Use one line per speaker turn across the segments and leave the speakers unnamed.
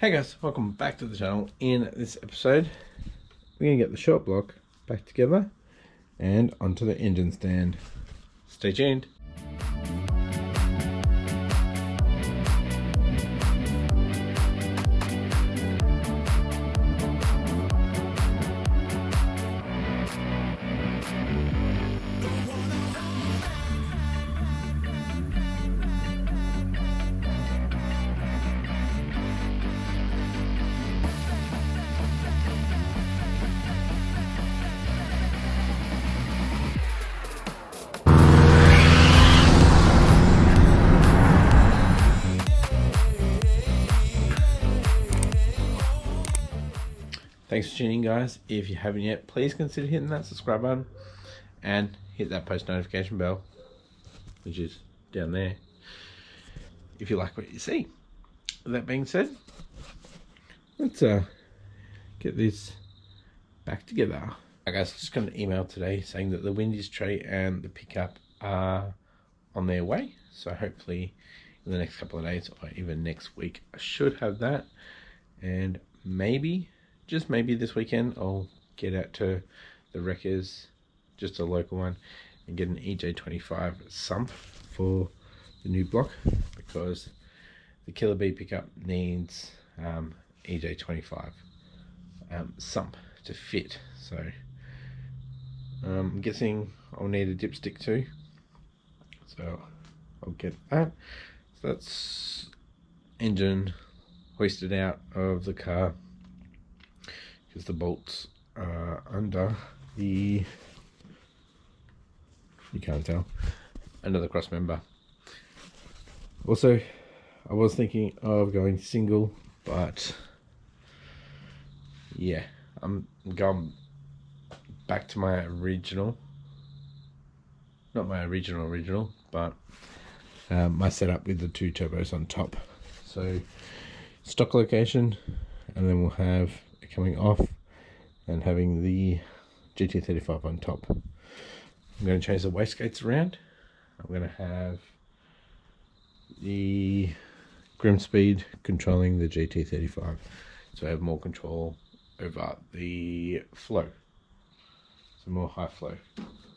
Hey guys, welcome back to the channel. In this episode, we're going to get the short block back together and onto the engine stand. Stay tuned. Thanks for tuning in, guys. If you haven't yet, please consider hitting that subscribe button and hit that post notification bell, which is down there, if you like what you see. With that being said, let's get this back together. Alright guys, just got an email today saying that the Windies tray and the pickup are on their way. So hopefully in the next couple of days or even next week, I should have that. And maybe, just maybe this weekend, I'll get out to the Wreckers, just a local one, and get an EJ25 sump for the new block, because the Killer Bee pickup needs EJ25 sump to fit. So I'm guessing I'll need a dipstick too, so I'll get that. So that's engine hoisted out of the car, because the bolts are under the, you can't tell, under the cross member. Also, I was thinking of going single, but yeah, I'm going back to my original, not my original, but my setup with the two turbos on top. So stock location, and then we'll have it coming off and having the GT35 on top. I'm going to change the wastegates around. I'm going to have the Grimspeed controlling the GT35, so I have more control over the flow, so more high flow.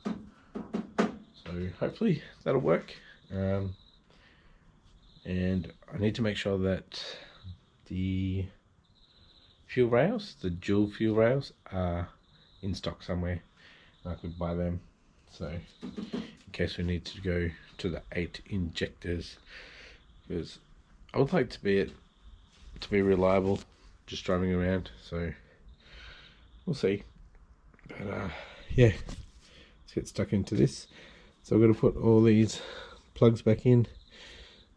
So hopefully that'll work. And I need to make sure that the fuel rails, the dual fuel rails, are in stock somewhere. I could buy them, so in case we need to go to the 8 injectors, because I would like to be reliable just driving around. So we'll see, but yeah, let's get stuck into this. So we're going to put all these plugs back in.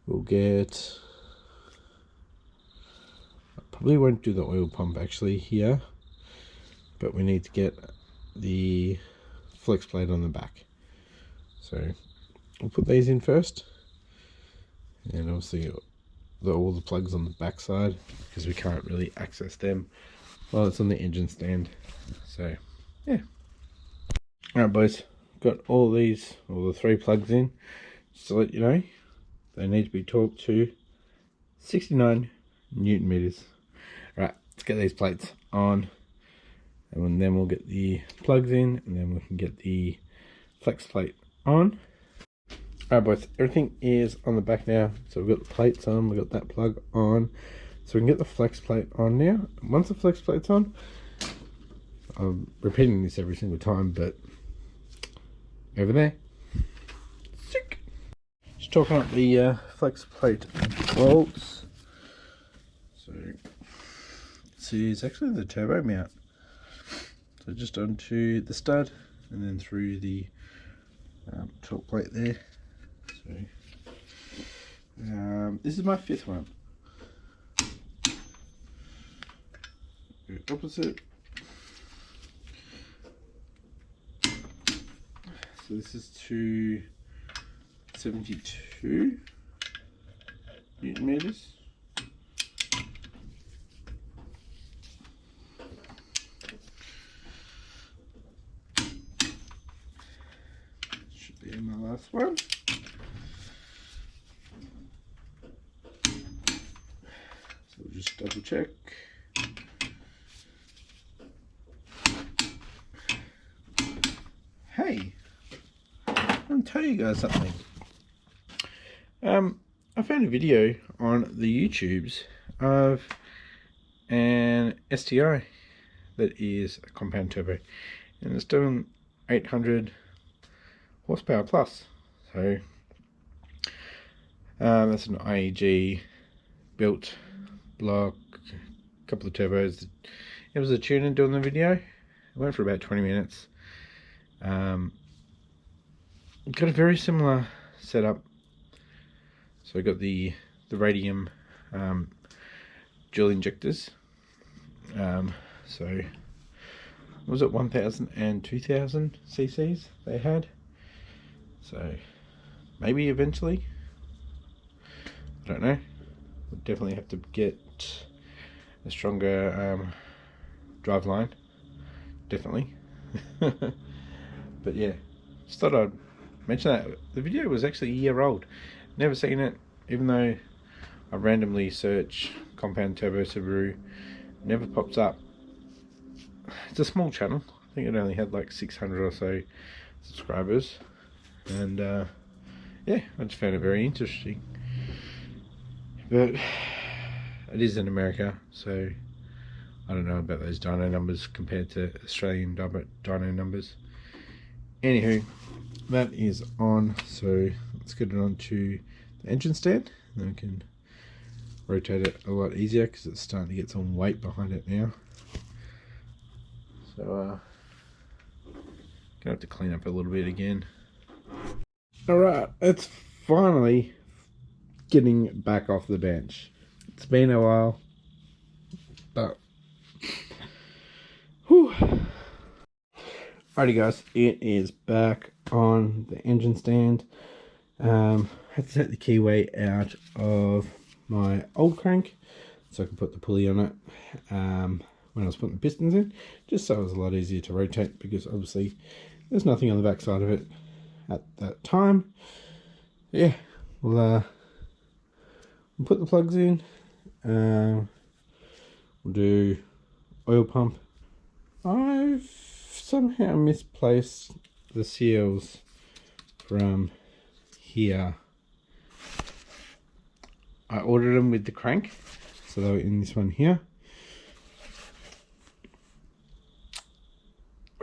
We'll get, I probably won't do the oil pump actually here, but we need to get the flex plate on the back. So we'll put these in first, and obviously all the plugs on the back side, because we can't really access them while it's on the engine stand. So yeah. Alright boys, got all the 3 plugs in. Just to let you know, they need to be torqued to 69 Newton meters. Right, let's get these plates on, and then we'll get the plugs in, and then we can get the flex plate on. Alright boys, everything is on the back now. So we've got the plates on, we've got that plug on, so we can get the flex plate on now. And once the flex plate's on, I'm repeating this every single time, but over there, sick. Just talking up the flex plate bolts. So this is actually the turbo mount. So just onto the stud, and then through the torque plate there. So this is my 5th one. Go opposite. So this is to 72 Newton meters. Should be in my last one. So we'll just double check. Hey, I'll tell you guys something. I found a video on the YouTubes of an STI that is a compound turbo, and it's doing 800 horsepower plus. So that's an IEG built block, a couple of turbos. It was a tuner doing the video. It went for about 20 minutes. Got a very similar setup. So I got the radium dual injectors. So was it 1000 and 2000 cc's they had? So maybe eventually, I don't know. We'll definitely have to get a stronger drive line, definitely. But yeah, just thought I'd mention that. The video was actually a year old. Never seen it, even though I randomly search compound turbo Subaru, never pops up. It's a small channel. I think it only had like 600 or so subscribers, and yeah, I just found it very interesting. But it is in America, so I don't know about those dyno numbers compared to Australian dyno numbers. Anywho, that is on, so let's get it onto the engine stand, and then we can rotate it a lot easier because it's starting to get some weight behind it now. So gonna have to clean up a little bit again. Alright, it's finally getting back off the bench. It's been a while, but whew. Alrighty guys, it is back on the engine stand. Had to take the keyway out of my old crank so I could put the pulley on it when I was putting the pistons in, just so it was a lot easier to rotate, because obviously there's nothing on the back side of it at that time. Yeah, we'll put the plugs in. We'll do oil pump. I've somehow misplaced the seals from here. I ordered them with the crank, so they were in this one here.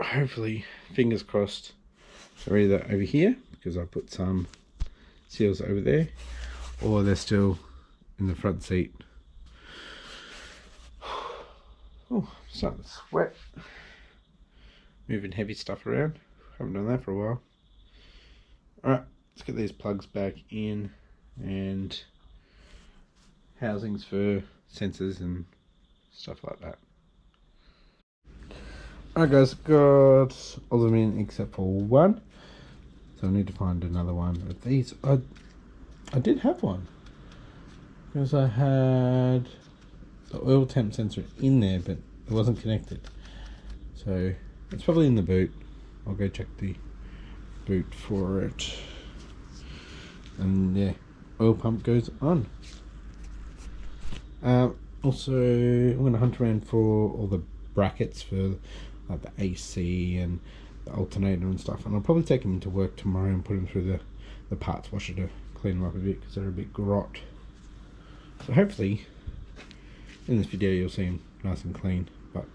Hopefully, fingers crossed, they're either over here, because I put some seals over there, or they're still in the front seat. Oh, starting to sweat. Moving heavy stuff around. Haven't done that for a while. Alright, let's get these plugs back in, and housings for sensors and stuff like that. Alright guys, got all of them in except for one, so I need to find another one. But these, I did have one, because I had the oil temp sensor in there, but it wasn't connected. So it's probably in the boot. I'll go check the boot for it. And yeah, oil pump goes on. Also, I'm going to hunt around for all the brackets for like the AC and the alternator and stuff, and I'll probably take them into work tomorrow and put them through the parts washer to clean them up a bit, because they're a bit grot. So hopefully in this video you'll see them nice and clean, but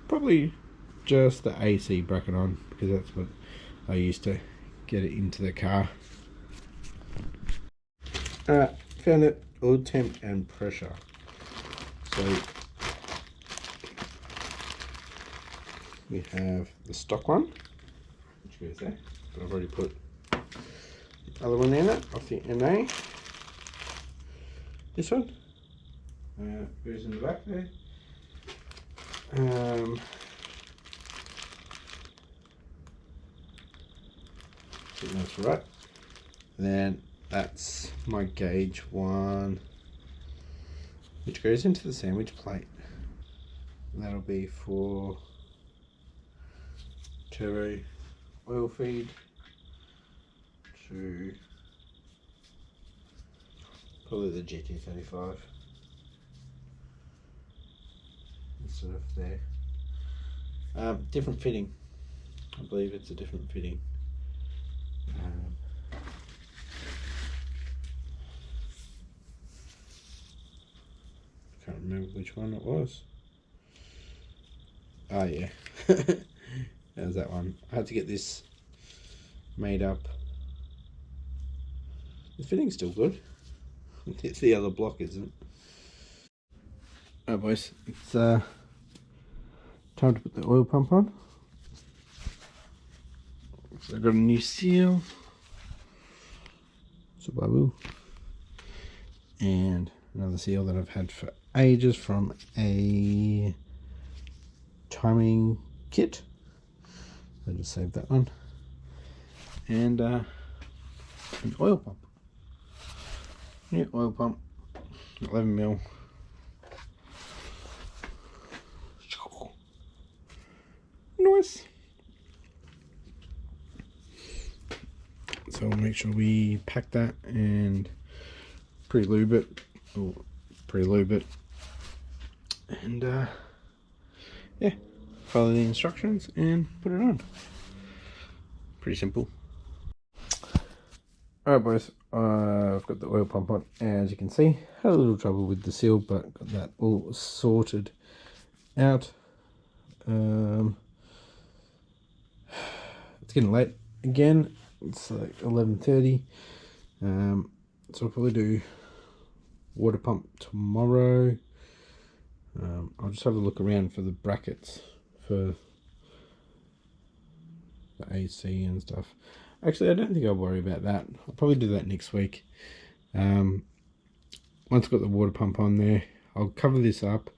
probably just the AC bracket on, because that's what I used to get it into the car. Found it, oil temp and pressure. So we have the stock one, which goes there, but I've already put the other one in it off the NA. This one goes in the back there. I think that's right. Then that's my gauge one, which goes into the sandwich plate. And that'll be for turbo oil feed to probably the GT35. instead of there. Different fitting. I believe it's a different fitting. Can't remember which one it was. Oh yeah, that was that one. I had to get this made up. The fitting's still good. The other block isn't. Alright boys, it's time to put the oil pump on. So I've got a new seal, Subaru, and another seal that I've had for ages from a timing kit. I just saved that one. And an oil pump. New oil pump, 11mm. Nice. So we'll make sure we pack that and pre-lube it, and yeah, follow the instructions and put it on. Pretty simple. Alright boys, I've got the oil pump on. As you can see, had a little trouble with the seal, but got that all sorted out. It's getting late again. It's like 11:30. So I'll probably do water pump tomorrow. I'll just have a look around for the brackets for the AC and stuff. Actually, I don't think I'll worry about that. I'll probably do that next week. Once I've got the water pump on there, I'll cover this up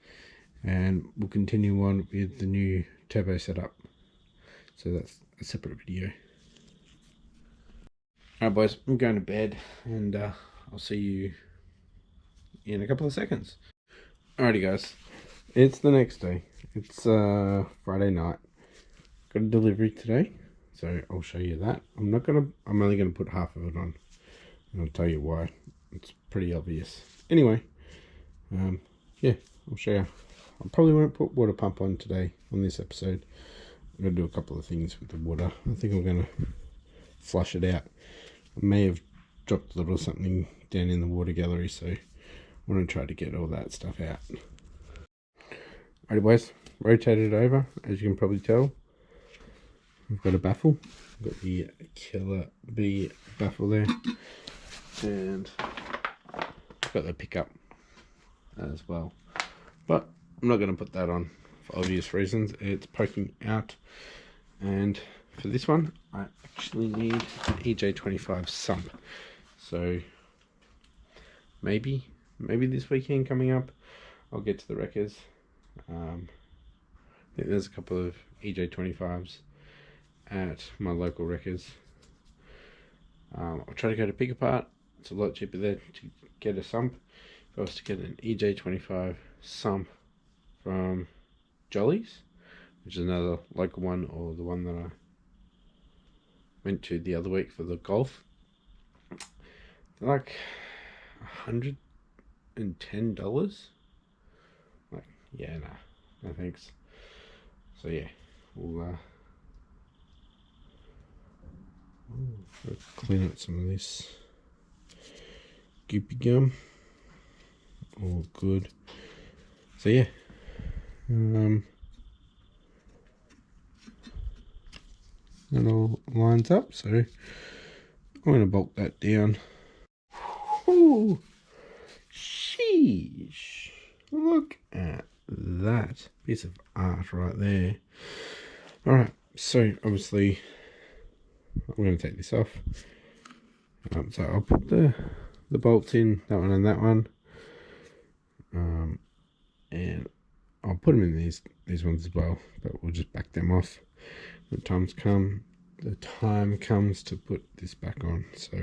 and we'll continue on with the new turbo setup. So that's a separate video. Alright boys, I'm going to bed and I'll see you in a couple of seconds. Alrighty guys, it's the next day. It's Friday night. Got a delivery today, so I'll show you that. I'm only gonna put half of it on, and I'll tell you why. It's pretty obvious. Anyway, yeah, I'll show you. I probably won't put water pump on today on this episode. I'm gonna do a couple of things with the water. I think I'm gonna flush it out. I may have dropped a little something down in the water gallery, so I want to try to get all that stuff out. Alright boys, rotate it over. As you can probably tell, I've got a baffle. I've got the Killer B baffle there, and I've got the pickup as well. But I'm not going to put that on for obvious reasons. It's poking out, and for this one I actually need an EJ25 sump. So maybe this weekend coming up I'll get to the wreckers. I think there's a couple of EJ25s at my local wreckers. I'll try to go to Pick Apart. It's a lot cheaper there to get a sump. If I was to get an EJ25 sump from Jolly's, which is another local one, or the one that I went to the other week for the golf, they're like $110. Like, yeah, no thanks. So yeah, we'll clean up some of this goopy gum. All good. So yeah, that all lines up, so I'm going to bolt that down. Ooh, sheesh, look at that piece of art right there. Alright, so obviously I'm going to take this off. So I'll put the bolts in, that one and that one, and I'll put them in these ones as well, but we'll just back them off when the time comes to put this back on. So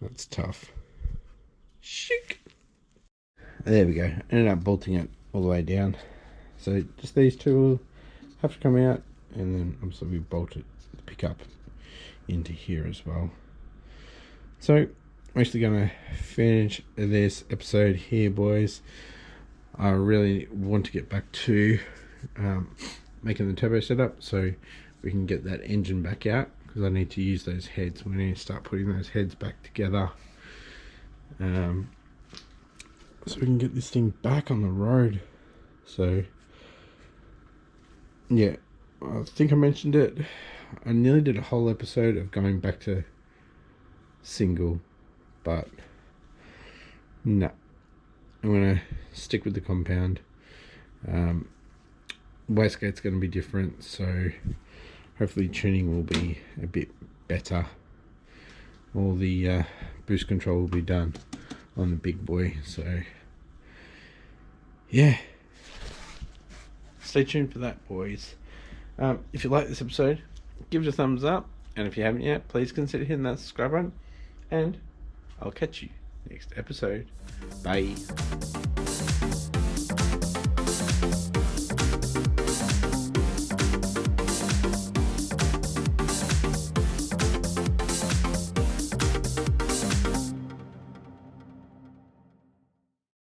that's tough. Chic. There we go. I ended up bolting it all the way down. So just these two will have to come out, and then obviously we bolted the pickup into here as well. So I'm actually going to finish this episode here, boys. I really want to get back to making the turbo setup so we can get that engine back out, because I need to use those heads. We need to start putting those heads back together so we can get this thing back on the road. So yeah, I think I mentioned it. I nearly did a whole episode of going back to single, but no, I'm going to stick with the compound. Wastegate's going to be different, so hopefully tuning will be a bit better. All the boost control will be done on the big boy, so yeah, stay tuned for that, boys. If you like this episode, give it a thumbs up, and if you haven't yet, please consider hitting that subscribe button, and I'll catch you next episode. Bye.